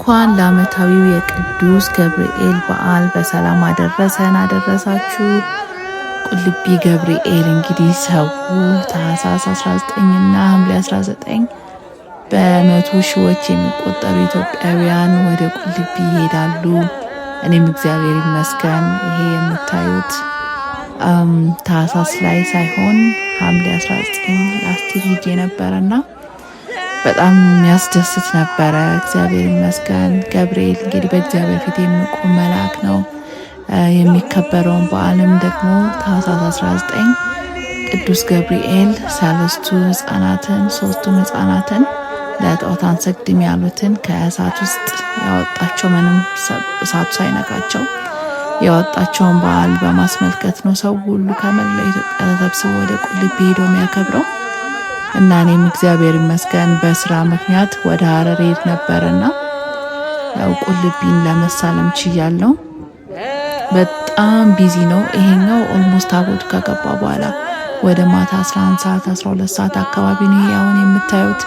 እንኳን ለዓመታዊው የቅዱስ ገብርኤል በዓል በሰላም አደረሰን አደረሳችሁ። ቁልቢ ገብርኤል እንግዲህ ሰው ታኅሳስ 19 እና ሐምሌ 19 በመቶ ሺዎች የሚቆጠሩ ኢትዮጵያውያን ወደ ቁልቢ ይሄዳሉ። እኔም እግዚአብሔር ይመስገን ይሄ የምታዩት ታኅሳስ ላይ ሳይሆን ሐምሌ 19 ላስቲክ ሄጄ ነበረና በጣም የሚያስደስት ነበረ። እግዚአብሔር ይመስገን። ገብርኤል እንግዲህ በእግዚአብሔር ፊት የሚቆም መልአክ ነው። የሚከበረውን በዓልም ደግሞ ታኅሳስ 19 ቅዱስ ገብርኤል ሰለስቱ ሕፃናትን ሶስቱን ሕፃናትን ለጣዖት አንሰግድም ያሉትን ከእሳት ውስጥ ያወጣቸው ምንም እሳቱ ሳይነካቸው ያወጣቸውን በዓል በማስመልከት ነው ሰው ሁሉ ከመላው ኢትዮጵያ ተሰብስቦ ወደ ቁልቢ ሄዶ የሚያከብረው። እና እኔም እግዚአብሔር ይመስገን በስራ ምክንያት ወደ ሐረር ሄድ ነበርና ያው ቁልቢን ለመሳለም ችያለሁ። በጣም ቢዚ ነው። ይሄኛው ኦልሞስት አቦድ ከገባ በኋላ ወደ ማታ 11 ሰዓት 12 ሰዓት አካባቢ ነው ያውን የምታዩት።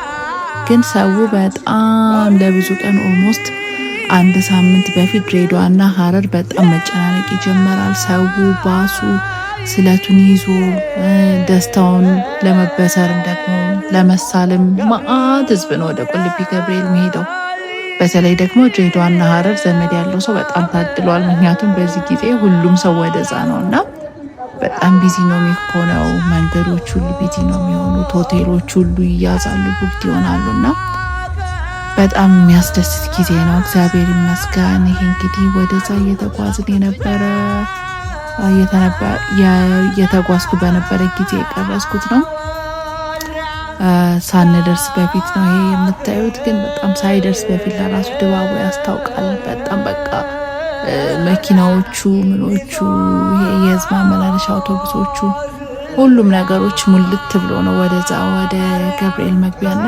ግን ሰው በጣም ለብዙ ቀን ኦልሞስት አንድ ሳምንት በፊት ድሬዳዋና ሐረር በጣም መጨናነቅ ይጀምራል። ሰው ባሱ ስለቱን ይዞ ደስታውን ለመበሰር ደግሞ ለመሳለም ማአት ህዝብ ነው ወደ ቁልቢ ገብርኤል የሚሄደው። በተለይ ደግሞ ድሬዳዋና ሐረር ዘመድ ያለው ሰው በጣም ታድሏል። ምክንያቱም በዚህ ጊዜ ሁሉም ሰው ወደዛ ነውና በጣም ቢዚ ነው የሚሆነው። መንገዶች ሁሉ ቢዚ ነው የሚሆኑት። ሆቴሎች ሁሉ ይያዛሉ፣ ቡክት ይሆናሉና በጣም የሚያስደስት ጊዜ ነው። እግዚአብሔር ይመስገን። ይሄ እንግዲህ ወደዛ እየተጓዝን የተጓዝኩ በነበረ ጊዜ የቀረስኩት ነው። ሳንደርስ በፊት ነው ይሄ የምታዩት። ግን በጣም ሳይደርስ በፊት ለራሱ ድባቡ ያስታውቃል። በጣም በቃ መኪናዎቹ ምኖቹ ይሄ የህዝብ ማመላለሻ አውቶቡሶቹ ሁሉም ነገሮች ሙልት ብሎ ነው ወደዛ ወደ ገብርኤል መግቢያና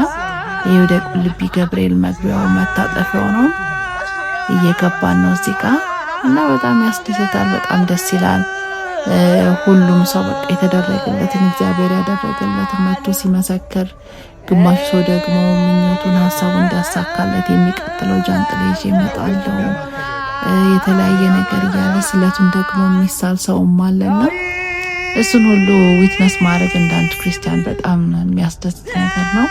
ይሄ ወደ ቁልቢ ገብርኤል መግቢያው መታጠፊያው ነው እየገባን ነው እዚህ ጋር እና በጣም ያስደስታል። በጣም ደስ ይላል። ሁሉም ሰው በቃ የተደረገለትን እግዚአብሔር ያደረገለትን መጥቶ ሲመሰክር፣ ግማሽ ሰው ደግሞ ምኞቱን ሀሳቡን እንዳሳካለት የሚቀጥለው ጃንጥላ ይዤ እመጣለሁ የተለያየ ነገር እያለ ስለቱን ደግሞ የሚሳል ሰውም አለና እሱን ሁሉ ዊትነስ ማድረግ እንደ አንድ ክርስቲያን በጣም የሚያስደስት ነገር ነው።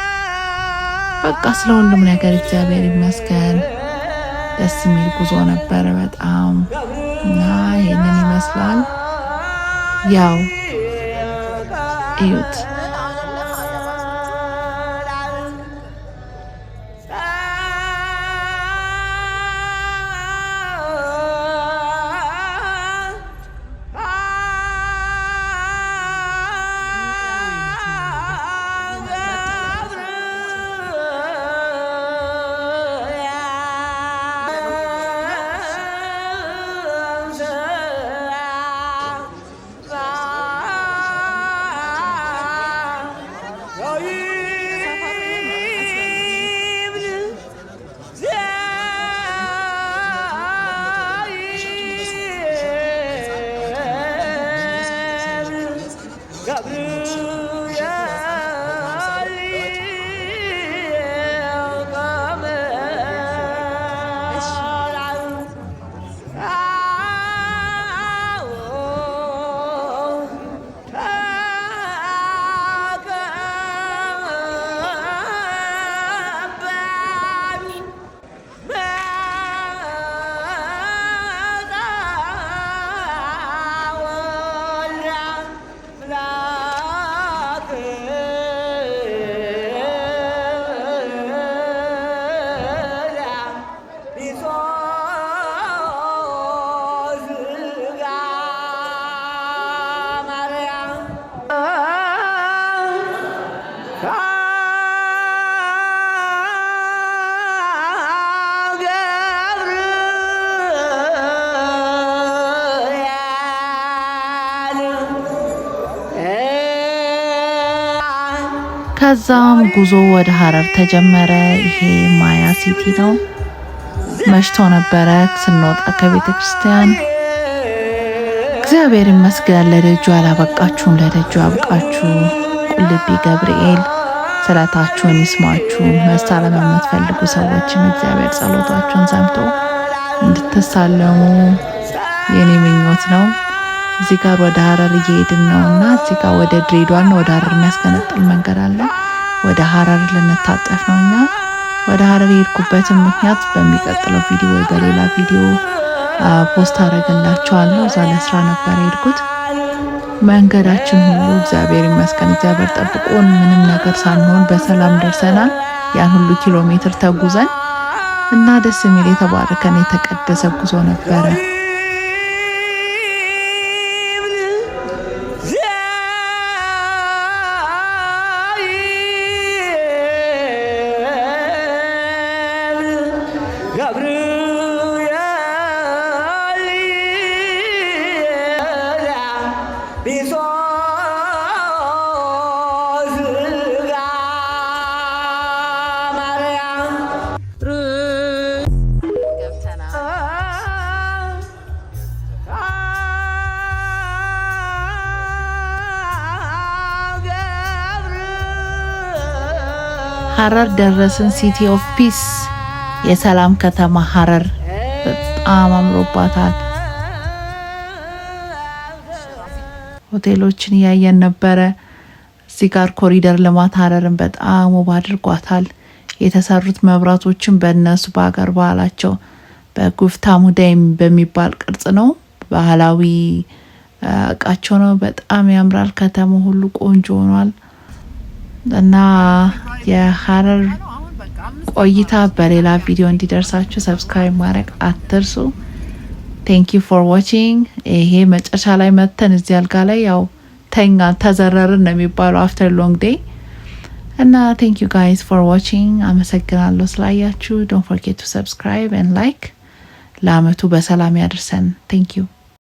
በቃ ስለ ሁሉም ነገር እግዚአብሔር ይመስገን። ደስ የሚል ጉዞ ነበረ በጣም እና ይሄንን ይመስላል። ያው እዩት። ከዛም ጉዞ ወደ ሐረር ተጀመረ። ይሄ ማያ ሲቲ ነው። መሽቶ ነበረ ስንወጣ ከቤተ ክርስቲያን። እግዚአብሔር ይመስገን። ለደጁ አላበቃችሁም፣ ለደጁ አብቃችሁ። ቁልቢ ገብርኤል ስለታችሁን ይስማችሁ። መሳለም የምትፈልጉ ሰዎችም እግዚአብሔር ጸሎታችሁን ሰምቶ እንድትሳለሙ የኔ ምኞት ነው። እዚህ ጋር ወደ ሀረር እየሄድን ነውና እዚህ ጋር ወደ ድሬዳዋና ወደ ሀረር የሚያስቀነጥል መንገድ አለ። ወደ ሀረር ልንታጠፍ ነው። እኛ ወደ ሀረር የሄድኩበትን ምክንያት በሚቀጥለው ቪዲዮ ወይ በሌላ ቪዲዮ ፖስት አደርግላችኋለሁ። እዛ ለስራ ነበር የሄድኩት። መንገዳችን ሁሉ እግዚአብሔር ይመስገን እግዚአብሔር ጠብቆን ምንም ነገር ሳንሆን በሰላም ደርሰናል። ያን ሁሉ ኪሎ ሜትር ተጉዘን እና ደስ የሚል የተባረከን የተቀደሰ ጉዞ ነበረ። ሀረር ደረስን። ሲቲ ኦፍ ፒስ የሰላም ከተማ ሀረር በጣም አምሮባታል። ሆቴሎችን እያየን ነበረ። እዚህ ጋር ኮሪደር ልማት ሀረርን በጣም ውብ አድርጓታል። የተሰሩት መብራቶችን በእነሱ በሀገር ባህላቸው በጉፍታ ሙዳይ በሚባል ቅርጽ ነው። ባህላዊ እቃቸው ነው። በጣም ያምራል። ከተማው ሁሉ ቆንጆ ሆኗል። እና የሀረር ቆይታ በሌላ ቪዲዮ እንዲደርሳችሁ ሰብስክራይብ ማድረግ አትርሱ። ቴንክ ዩ ፎር ዋቺንግ። ይሄ መጨረሻ ላይ መተን እዚህ አልጋ ላይ ያው ተዘረርን ነው የሚባለው አፍተር ሎንግ ዴይ። እና ቴንክ ዩ ጋይስ ፎር ዋቺንግ። አመሰግናለሁ ስላያችሁ። ዶንት ፎርጌት ቱ ሰብስክራይብ ኤንድ ላይክ። ለአመቱ በሰላም ያድርሰን። ቴንክ ዩ